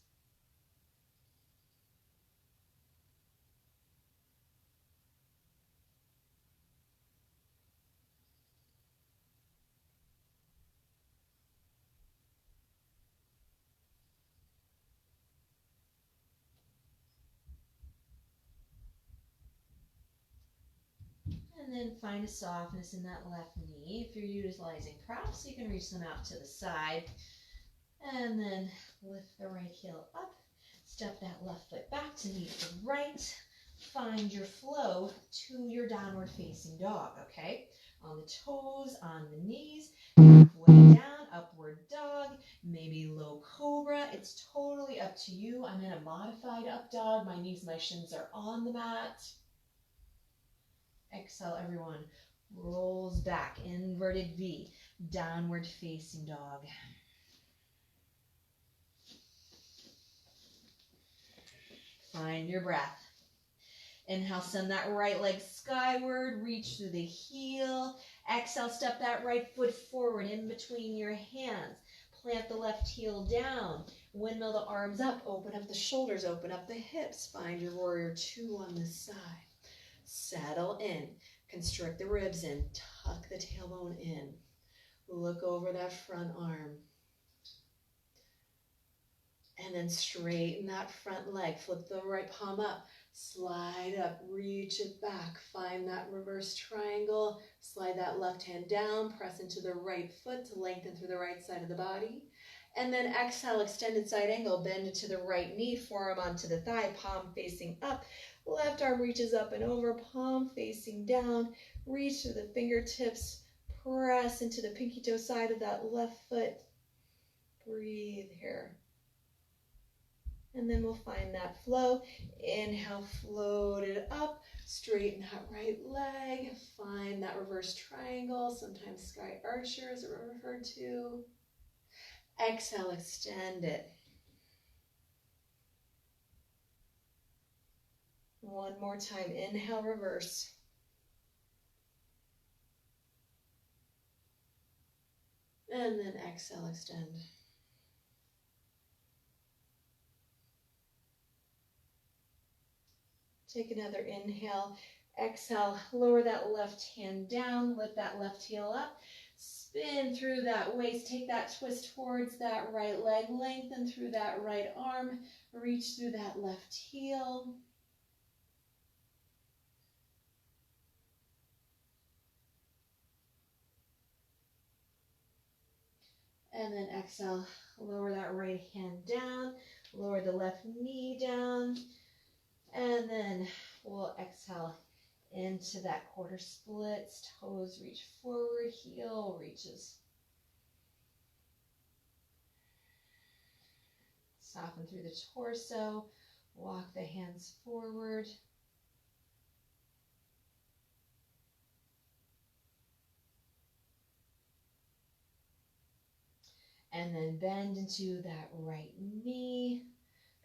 And then find a softness in that left knee. If you're utilizing props, you can reach them out to the side. And then lift the right heel up. Step that left foot back to meet the right. Find your flow to your downward facing dog, okay? On the toes, on the knees, halfway down, upward dog, maybe low cobra. It's totally up to you. I'm in a modified up dog. My knees, my shins are on the mat. Exhale, everyone. Rolls back, inverted V, downward facing dog. Find your breath. Inhale, send that right leg skyward, reach through the heel. Exhale, step that right foot forward in between your hands. Plant the left heel down. Windmill the arms up. Open up the shoulders, open up the hips. Find your warrior two on this side. Settle in. Constrict the ribs in. Tuck the tailbone in. Look over that front arm. And then straighten that front leg. Flip the right palm up. Slide up. Reach it back. Find that reverse triangle. Slide that left hand down. Press into the right foot to lengthen through the right side of the body. And then exhale, extended side angle. Bend into the right knee. Forearm onto the thigh. Palm facing up. Left arm reaches up and over. Palm facing down. Reach through the fingertips. Press into the pinky toe side of that left foot. Breathe here. And then we'll find that flow. Inhale, float it up. Straighten that right leg. Find that reverse triangle. Sometimes sky archer is referred to. Exhale, extend it. One more time. Inhale, reverse. And then exhale, extend. Take another inhale. Exhale, lower that left hand down. Lift that left heel up. Spin through that waist. Take that twist towards that right leg. Lengthen through that right arm. Reach through that left heel. And then exhale, lower that right hand down. Lower the left knee down. And then we'll exhale into that quarter splits. Toes reach forward, heel reaches. Soften through the torso. Walk the hands forward. And then bend into that right knee.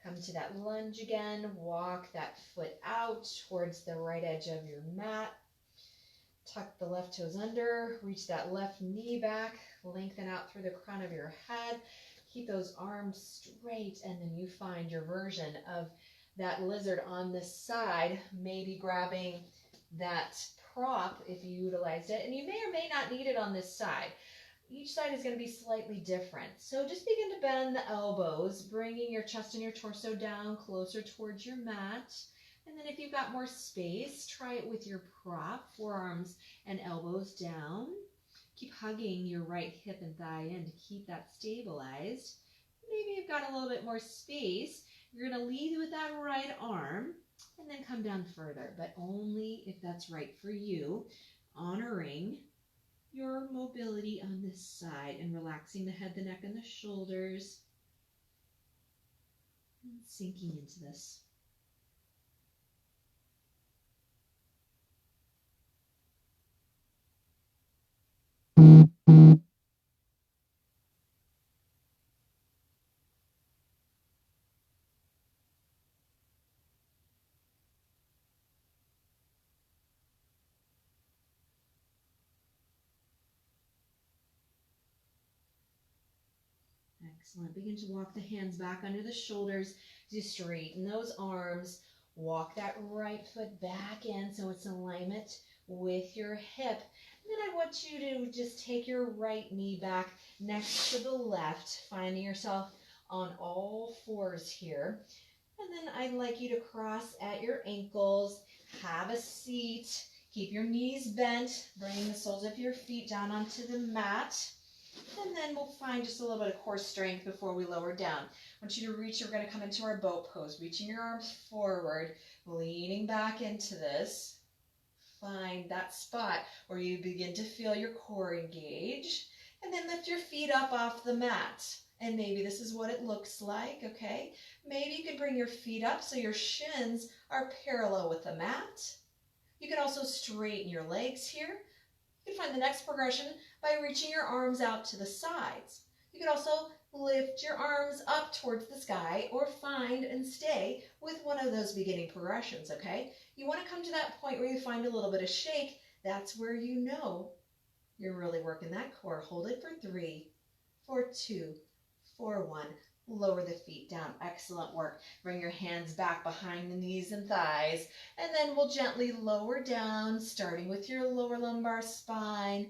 Come to that lunge again. Walk that foot out towards the right edge of your mat. Tuck the left toes under. Reach that left knee back. Lengthen out through the crown of your head. Keep those arms straight, and then you find your version of that lizard on this side, maybe grabbing that prop if you utilized it. And you may or may not need it on this side. Each side is going to be slightly different. So just begin to bend the elbows, bringing your chest and your torso down closer towards your mat. And then if you've got more space, try it with your prop, forearms and elbows down. Keep hugging your right hip and thigh in to keep that stabilized. Maybe you've got a little bit more space. You're going to lead with that right arm and then come down further, but only if that's right for you, honoring your mobility on this side and relaxing the head, the neck, and the shoulders, and sinking into this. Excellent. Begin to walk the hands back under the shoulders as you straighten those arms. Walk that right foot back in so it's in alignment with your hip. And then I want you to just take your right knee back next to the left, finding yourself on all fours here. And then I'd like you to cross at your ankles, have a seat, keep your knees bent, bring the soles of your feet down onto the mat. And then we'll find just a little bit of core strength before we lower down. I want you to reach, we're going to come into our boat pose, reaching your arms forward, leaning back into this. Find that spot where you begin to feel your core engage. And then lift your feet up off the mat. And maybe this is what it looks like, okay? Maybe you can bring your feet up so your shins are parallel with the mat. You can also straighten your legs here. You can find the next progression by reaching your arms out to the sides. You can also lift your arms up towards the sky or find and stay with one of those beginning progressions, okay? You want to come to that point where you find a little bit of shake. That's where you know you're really working that core. Hold it for 3, for 2, for 1. Lower the feet down. Excellent work. Bring your hands back behind the knees and thighs. And then we'll gently lower down, starting with your lower lumbar spine.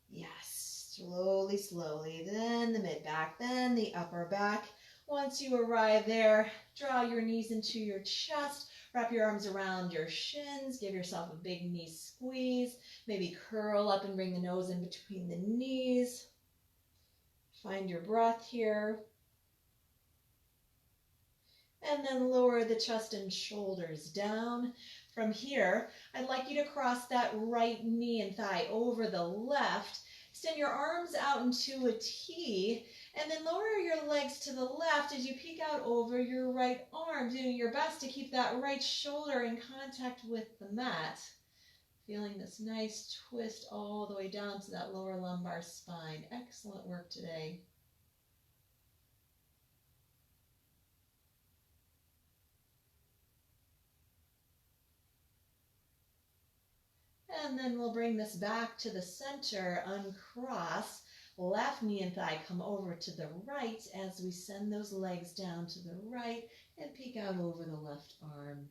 Yes, slowly, slowly. Then the mid back, then the upper back. Once you arrive there, draw your knees into your chest. Wrap your arms around your shins. Give yourself a big knee squeeze. Maybe curl up and bring the nose in between the knees. Find your breath here. And then lower the chest and shoulders down. From here, I'd like you to cross that right knee and thigh over the left. Extend your arms out into a T, and then lower your legs to the left as you peek out over your right arm, doing your best to keep that right shoulder in contact with the mat. Feeling this nice twist all the way down to that lower lumbar spine. Excellent work today. And then we'll bring this back to the center, uncross, left knee and thigh come over to the right as we send those legs down to the right and peek out over the left arm.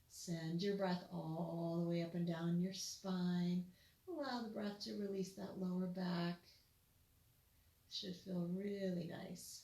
Send your breath all the way up and down your spine. Allow the breath to release that lower back. Should feel really nice.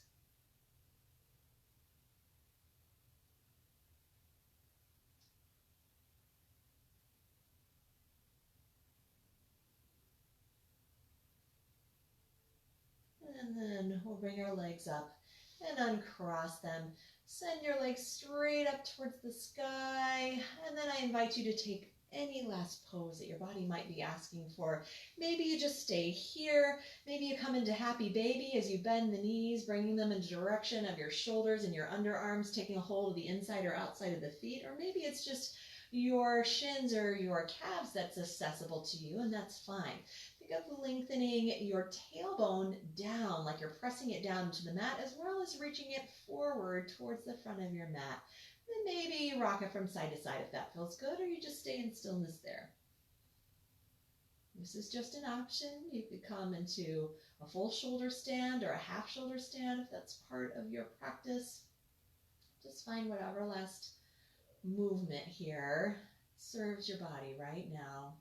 And then we'll bring our legs up and uncross them. Send your legs straight up towards the sky. And then I invite you to take any last pose that your body might be asking for. Maybe you just stay here. Maybe you come into happy baby as you bend the knees, bringing them in the direction of your shoulders and your underarms, taking a hold of the inside or outside of the feet. Or maybe it's just your shins or your calves that's accessible to you, and that's fine. Think of lengthening your tailbone down, like you're pressing it down to the mat, as well as reaching it forward towards the front of your mat. Then maybe you rock it from side to side if that feels good, or you just stay in stillness there. This is just an option. You could come into a full shoulder stand or a half shoulder stand if that's part of your practice. Just find whatever last movement here serves your body right now.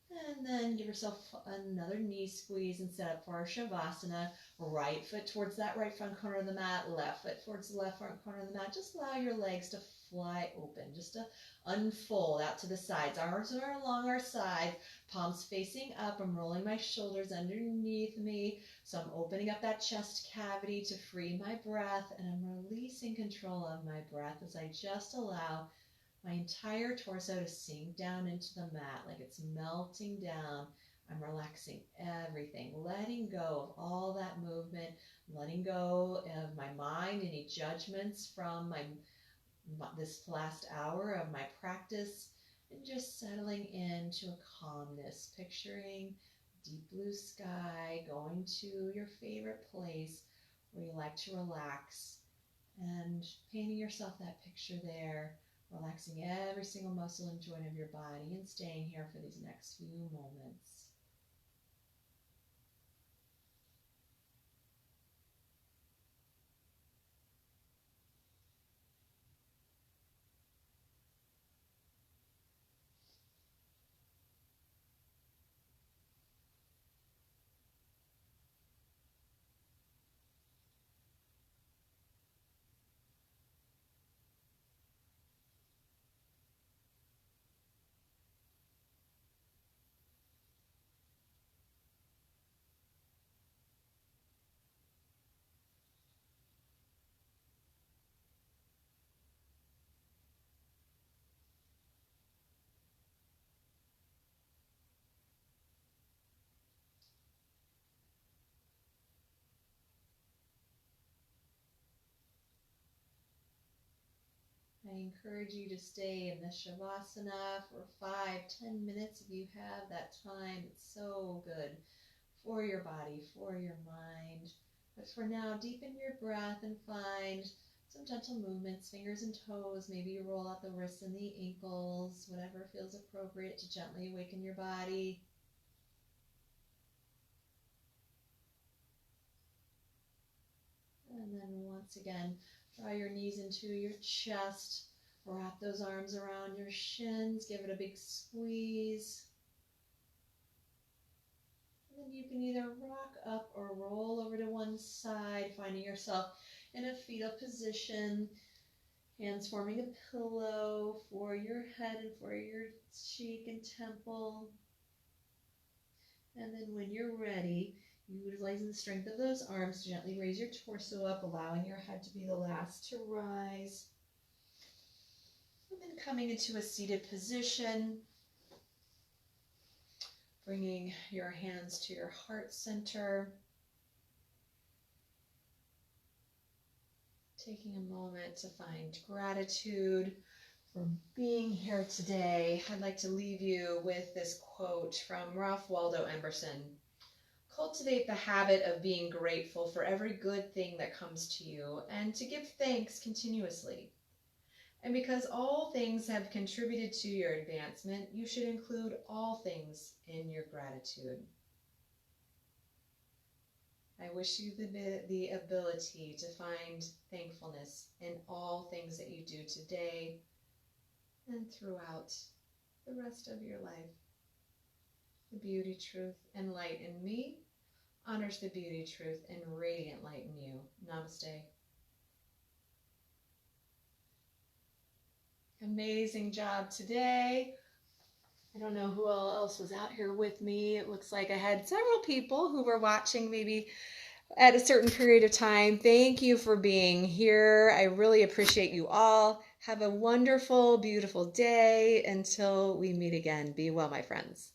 And then give yourself another knee squeeze and set up for our Shavasana. Right foot towards that right front corner of the mat, left foot towards the left front corner of the mat. Just allow your legs to fly open, just to unfold out to the sides. Arms are along our sides, palms facing up. I'm rolling my shoulders underneath me. So I'm opening up that chest cavity to free my breath, and I'm releasing control of my breath as I just allow my entire torso to sink down into the mat like it's melting down. I'm relaxing everything, letting go of all that movement, letting go of my mind, any judgments from this last hour of my practice, and just settling into a calmness, picturing deep blue sky, going to your favorite place where you like to relax, and painting yourself that picture there, relaxing every single muscle and joint of your body, and staying here for these next few moments. I encourage you to stay in the Shavasana for 5-10 minutes if you have that time. It's so good for your body, for your mind. But for now, deepen your breath and find some gentle movements, fingers and toes. Maybe you roll out the wrists and the ankles, whatever feels appropriate to gently awaken your body. And then once again, draw your knees into your chest. Wrap those arms around your shins. Give it a big squeeze. And then you can either rock up or roll over to one side, finding yourself in a fetal position. Hands forming a pillow for your head and for your cheek and temple. And then when you're ready, utilizing the strength of those arms to gently raise your torso up, allowing your head to be the last to rise. And then coming into a seated position, bringing your hands to your heart center. Taking a moment to find gratitude for being here today. I'd like to leave you with this quote from Ralph Waldo Emerson. Cultivate the habit of being grateful for every good thing that comes to you and to give thanks continuously. And because all things have contributed to your advancement, you should include all things in your gratitude. I wish you the ability to find thankfulness in all things that you do today and throughout the rest of your life. The beauty, truth, and light in me honors the beauty, truth, and radiant light in you. Namaste. Amazing job today. I don't know who else was out here with me. It looks like I had several people who were watching maybe at a certain period of time. Thank you for being here. I really appreciate you all. Have a wonderful, beautiful day. Until we meet again, be well, my friends.